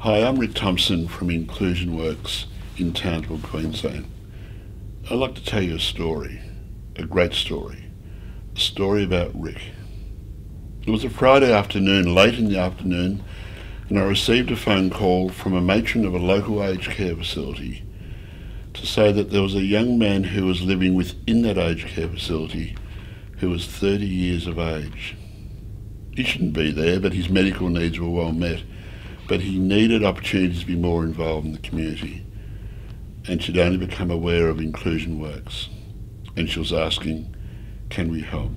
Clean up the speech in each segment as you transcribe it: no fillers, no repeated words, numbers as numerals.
Hi, I'm Rick Thompson from Inclusion Works in Townsville, Queensland. I'd like to tell you a story, a great story, a story about Rick. It was a Friday afternoon, late in the afternoon, and I received a phone call from a matron of a local aged care facility to say that there was a young man who was living within that aged care facility who was 30 years of age. He shouldn't be there, but his medical needs were well met. But he needed opportunities to be more involved in the community, and she'd only become aware of Inclusion Works, and she was asking, can we help?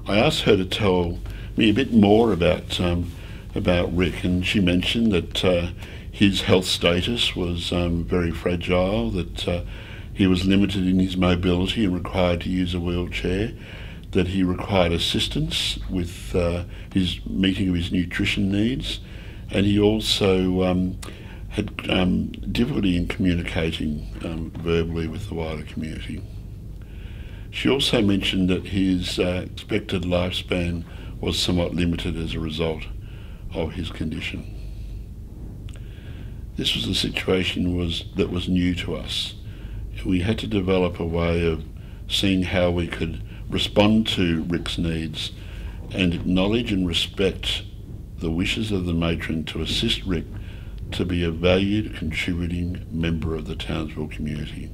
I asked her to tell me a bit more about Rick, and she mentioned that his health status was very fragile, that he was limited in his mobility and required to use a wheelchair, that he required assistance with his meeting of his nutrition needs, and he also had difficulty in communicating verbally with the wider community. She also mentioned that his expected lifespan was somewhat limited as a result of his condition. This was a situation that was new to us. We had to develop a way of seeing how we could respond to Rick's needs and acknowledge and respect the wishes of the matron to assist Rick to be a valued, contributing member of the Townsville community.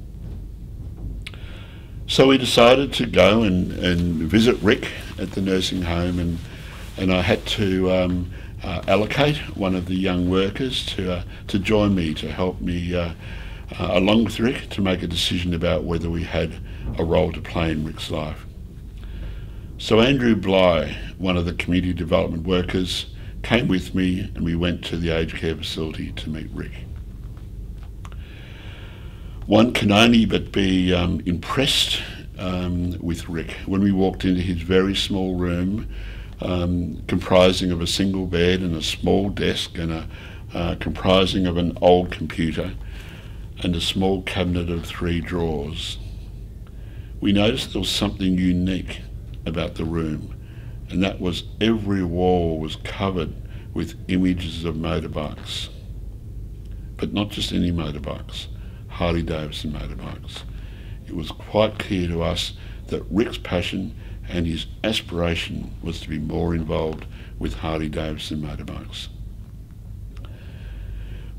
So we decided to go and visit Rick at the nursing home, and I had to allocate one of the young workers to join me, to help me along with Rick, to make a decision about whether we had a role to play in Rick's life. So Andrew Bly, one of the community development workers, came with me, and we went to the aged care facility to meet Rick. One can only but be impressed with Rick when we walked into his very small room, comprising of a single bed and a small desk, and comprising of an old computer and a small cabinet of 3 drawers. We noticed there was something unique about the room, and that was every wall was covered with images of motorbikes, but not just any motorbikes, Harley-Davidson motorbikes. It was quite clear to us that Rick's passion and his aspiration was to be more involved with Harley-Davidson motorbikes.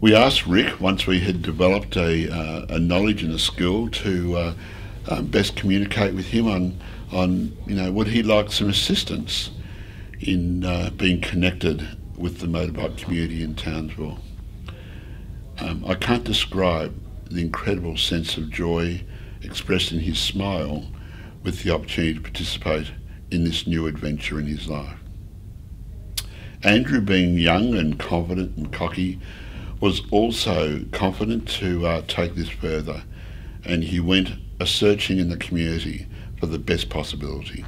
We asked Rick, once we had developed a knowledge and a skill, to best communicate with him on would he like some assistance in being connected with the motorbike community in Townsville. I can't describe the incredible sense of joy expressed in his smile with the opportunity to participate in this new adventure in his life. Andrew, being young and confident and cocky, was also confident to take this further, and he went searching in the community for the best possibility.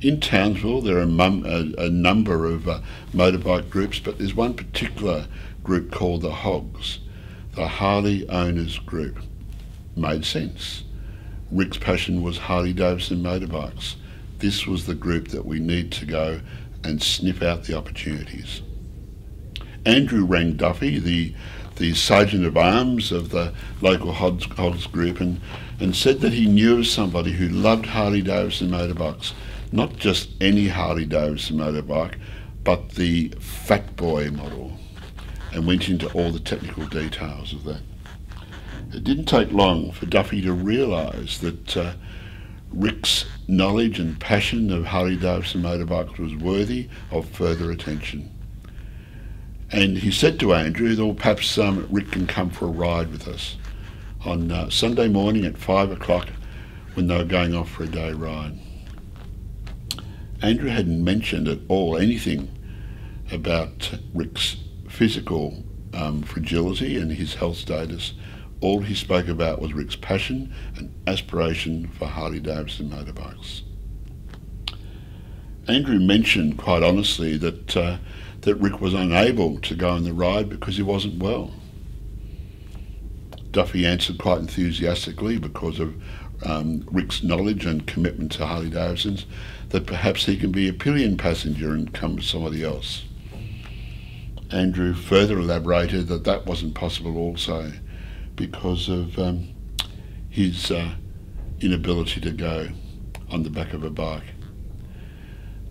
In Townsville there are a number of motorbike groups, but there's one particular group called the HOGS, the Harley Owners Group. Made sense. Rick's passion was Harley-Davidson motorbikes. This was the group that we need to go and sniff out the opportunities. Andrew rang Duffy, the sergeant of arms of the local HOGS group, and said that he knew of somebody who loved Harley-Davidson motorbikes, not just any Harley-Davidson motorbike, but the Fat Boy model, and went into all the technical details of that. It didn't take long for Duffy to realise that Rick's knowledge and passion of Harley-Davidson motorbikes was worthy of further attention. And he said to Andrew that perhaps Rick can come for a ride with us on Sunday morning at 5 o'clock when they were going off for a day ride. Andrew hadn't mentioned at all anything about Rick's physical fragility and his health status. All he spoke about was Rick's passion and aspiration for Harley-Davidson motorbikes. Andrew mentioned quite honestly that Rick was unable to go on the ride because he wasn't well. Duffy answered quite enthusiastically, because of Rick's knowledge and commitment to Harley-Davidsons, that perhaps he can be a pillion passenger and come with somebody else. Andrew further elaborated that that wasn't possible also because of his inability to go on the back of a bike.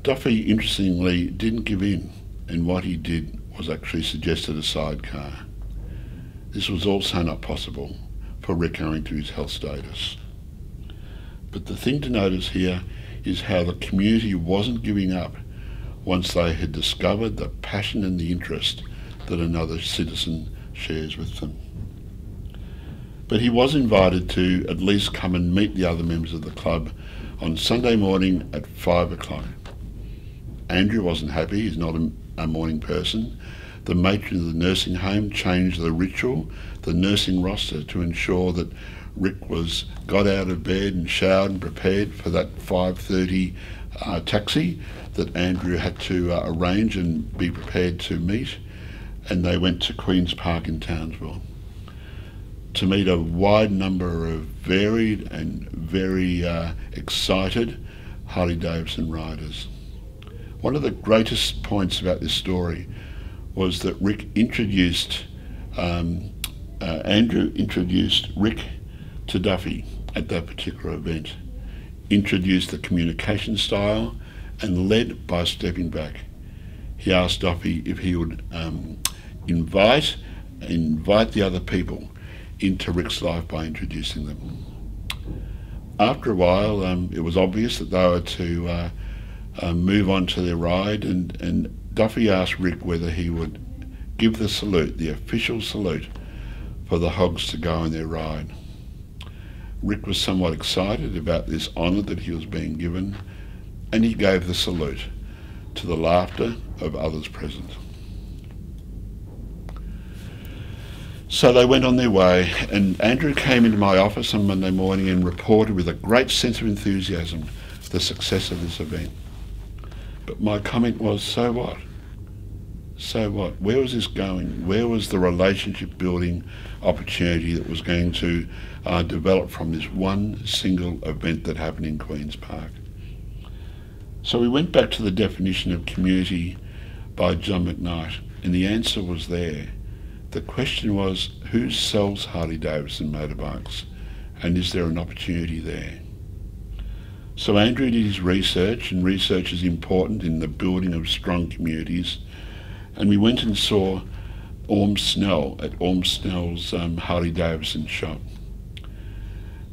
Duffy, interestingly, didn't give in, and what he did was actually suggested a sidecar. This was also not possible for Rick owing to his health status. But the thing to notice here is how the community wasn't giving up once they had discovered the passion and the interest that another citizen shares with them. But he was invited to at least come and meet the other members of the club on Sunday morning at 5 o'clock. Andrew wasn't happy, he's not a morning person. The matron of the nursing home changed the ritual, the nursing roster, to ensure that Rick got out of bed and showered and prepared for that 5:30 taxi that Andrew had to arrange and be prepared to meet, and they went to Queen's Park in Townsville to meet a wide number of varied and very excited Harley-Davidson riders. One of the greatest points about this story was that Andrew introduced Rick to Duffy at that particular event, introduced the communication style, and led by stepping back. He asked Duffy if he would invite the other people into Rick's life by introducing them. After a while, it was obvious that they were to move on to their ride, and Duffy asked Rick whether he would give the salute, the official salute, for the Hogs to go on their ride. Rick was somewhat excited about this honour that he was being given, and he gave the salute, to the laughter of others present. So they went on their way, and Andrew came into my office on Monday morning and reported with a great sense of enthusiasm the success of this event. But my comment was, so what? So what? Where was this going? Where was the relationship building opportunity that was going to develop from this one single event that happened in Queen's Park? So we went back to the definition of community by John McKnight, and the answer was there. The question was, who sells Harley-Davidson motorbikes, and is there an opportunity there? So Andrew did his research, and research is important in the building of strong communities, and we went and saw Orm Snell at Orm Snell's Harley-Davidson shop.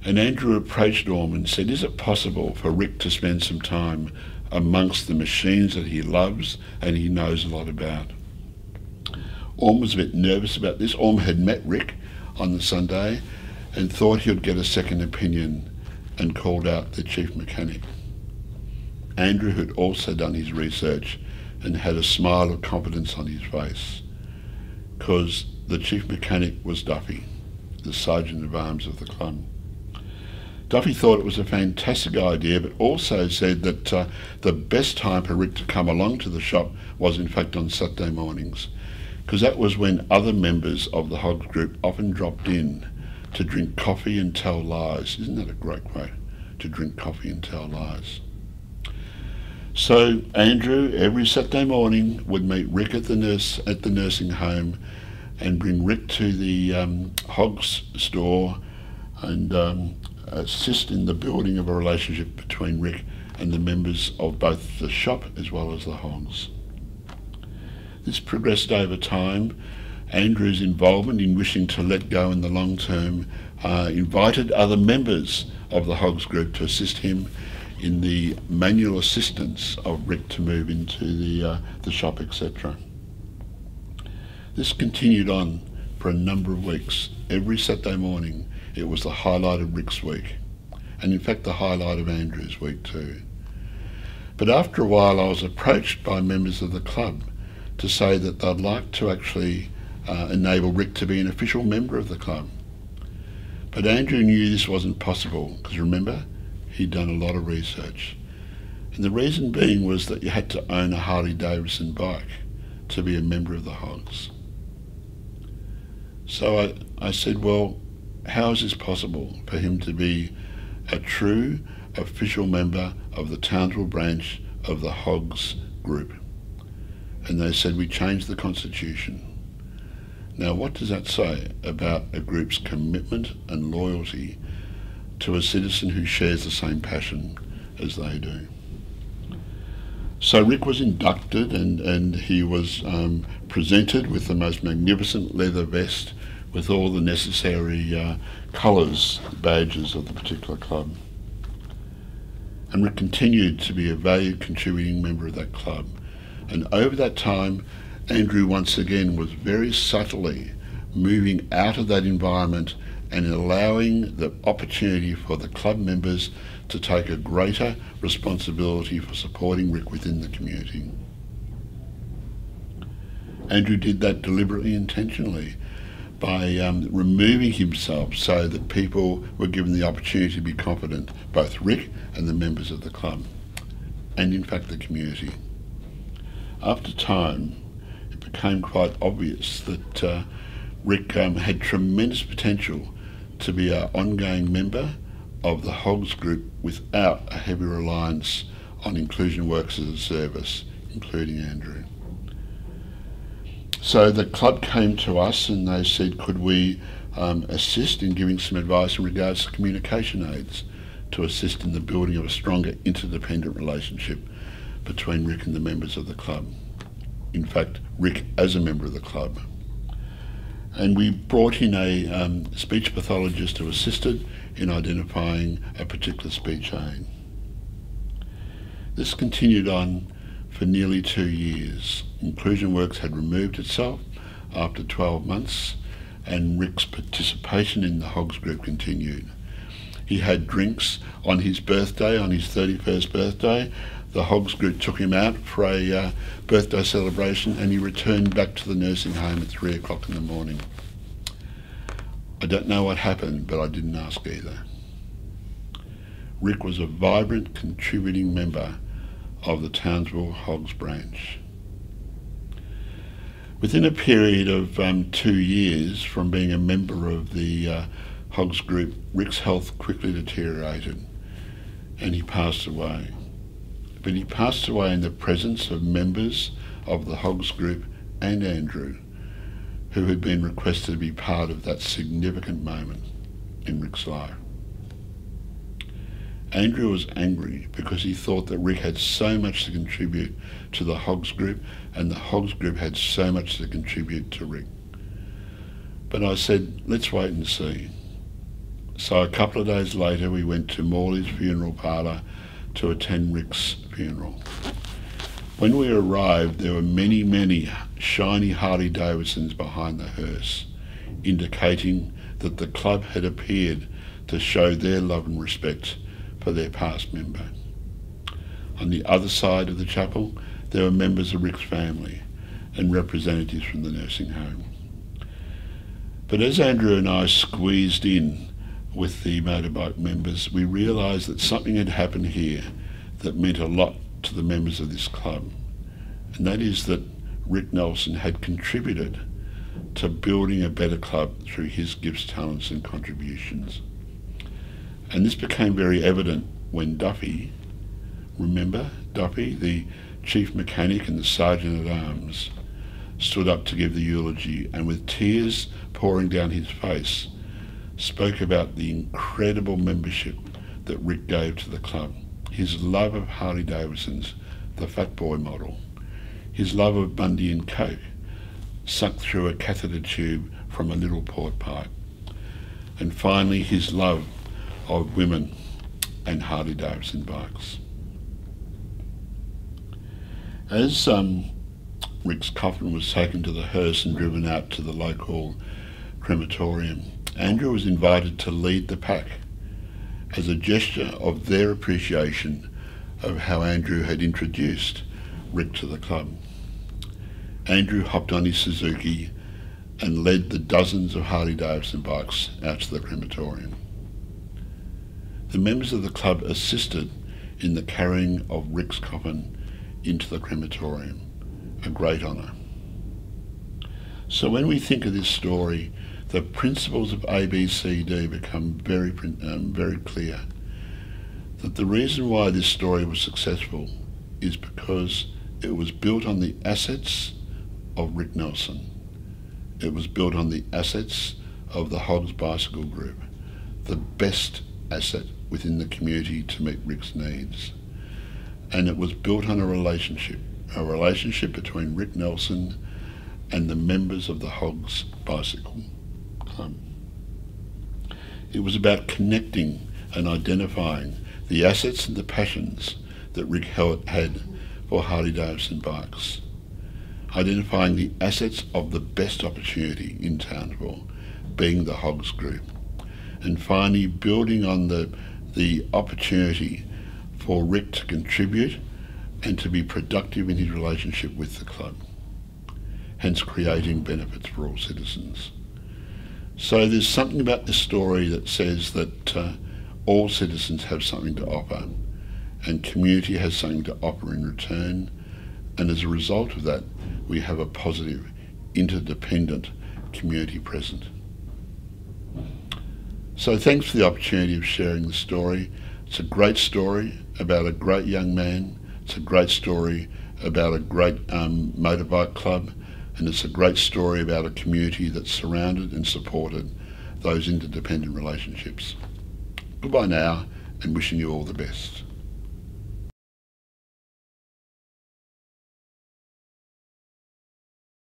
And Andrew approached Orm and said, is it possible for Rick to spend some time amongst the machines that he loves and he knows a lot about? Orm was a bit nervous about this. Orm had met Rick on the Sunday and thought he would get a second opinion, and called out the chief mechanic. Andrew had also done his research and had a smile of confidence on his face, because the chief mechanic was Duffy, the sergeant of arms of the club. Duffy thought it was a fantastic idea, but also said that the best time for Rick to come along to the shop was in fact on Saturday mornings, because that was when other members of the Hogs group often dropped in to drink coffee and tell lies. Isn't that a great quote? To drink coffee and tell lies. So Andrew, every Saturday morning, would meet Rick at the nursing home and bring Rick to the Hogs store and assist in the building of a relationship between Rick and the members of both the shop as well as the Hogs. This progressed over time. Andrew's involvement in wishing to let go in the long term invited other members of the Hogs group to assist him in the manual assistance of Rick to move into the shop, etc. This continued on for a number of weeks. Every Saturday morning it was the highlight of Rick's week, and in fact the highlight of Andrew's week too. But after a while I was approached by members of the club to say that they'd like to actually enable Rick to be an official member of the club. But Andrew knew this wasn't possible, because remember, he'd done a lot of research. And the reason being was that you had to own a Harley-Davidson bike to be a member of the Hogs. So I said, well, how is this possible for him to be a true official member of the Townsville branch of the Hogs group? and they said, we changed the constitution. Now, what does that say about a group's commitment and loyalty to a citizen who shares the same passion as they do? So Rick was inducted, and he was presented with the most magnificent leather vest with all the necessary colours, badges of the particular club. And Rick continued to be a valued contributing member of that club. And over that time, Andrew once again was very subtly moving out of that environment and allowing the opportunity for the club members to take a greater responsibility for supporting Rick within the community. Andrew did that deliberately, intentionally, by removing himself so that people were given the opportunity to be confident, both Rick and the members of the club, and in fact the community. After time, it became quite obvious that Rick had tremendous potential to be an ongoing member of the Hogs Group without a heavy reliance on inclusion workers as a service, including Andrew. So the club came to us and they said, could we assist in giving some advice in regards to communication aids to assist in the building of a stronger interdependent relationship between Rick and the members of the club. In fact, Rick as a member of the club. And we brought in a speech pathologist who assisted in identifying a particular speech aid. This continued on for nearly 2 years. Inclusion Works had removed itself after 12 months, and Rick's participation in the Hogs Group continued. He had drinks on his birthday, on his 31st birthday. The Hogs Group took him out for a birthday celebration, and he returned back to the nursing home at 3 o'clock in the morning. I don't know what happened, but I didn't ask either. Rick was a vibrant, contributing member of the Townsville Hogs branch. Within a period of 2 years from being a member of the Hogs Group, Rick's health quickly deteriorated and he passed away. But he passed away in the presence of members of the Hogs Group and Andrew, who had been requested to be part of that significant moment in Rick's life. Andrew was angry because he thought that Rick had so much to contribute to the Hogs Group and the Hogs Group had so much to contribute to Rick. But I said, let's wait and see. So a couple of days later we went to Morley's funeral parlour to attend Rick's funeral. When we arrived, there were many, many shiny Harley Davidsons behind the hearse, indicating that the club had appeared to show their love and respect for their past member. On the other side of the chapel, there were members of Rick's family and representatives from the nursing home. But as Andrew and I squeezed in with the motorbike members, we realised that something had happened here that meant a lot to the members of this club, and that is that Rick Nelson had contributed to building a better club through his gifts, talents and contributions. And this became very evident when Duffy, remember Duffy, the chief mechanic and the sergeant at arms, stood up to give the eulogy and with tears pouring down his face, spoke about the incredible membership that Rick gave to the club, his love of Harley Davidsons, the Fat Boy model, his love of Bundy and Coke, sucked through a catheter tube from a little port pipe, and finally his love of women and Harley Davidson bikes. As Rick's coffin was taken to the hearse and driven out to the local crematorium, Andrew was invited to lead the pack as a gesture of their appreciation of how Andrew had introduced Rick to the club. Andrew hopped on his Suzuki and led the dozens of Harley Davidson bikes out to the crematorium. The members of the club assisted in the carrying of Rick's coffin into the crematorium, a great honour. So when we think of this story, the principles of ABCD become very clear. That the reason why this story was successful is because It was built on the assets of Rick Nelson. It was built on the assets of the Hogs Bicycle Group, the best asset within the community to meet Rick's needs. And it was built on a relationship between Rick Nelson and the members of the Hogs Bicycle Club. It was about connecting and identifying the assets and the passions that Rick had for Harley-Davidson bikes, identifying the assets of the best opportunity in Townsville, being the Hogs Group, and finally building on the opportunity for Rick to contribute and to be productive in his relationship with the club, hence creating benefits for all citizens. So there's something about this story that says that all citizens have something to offer, and community has something to offer in return, and as a result of that we have a positive, interdependent community present. So thanks for the opportunity of sharing the story. It's a great story about a great young man. It's a great story about a great motorbike club, and it's a great story about a community that surrounded and supported those interdependent relationships. Goodbye now, and wishing you all the best.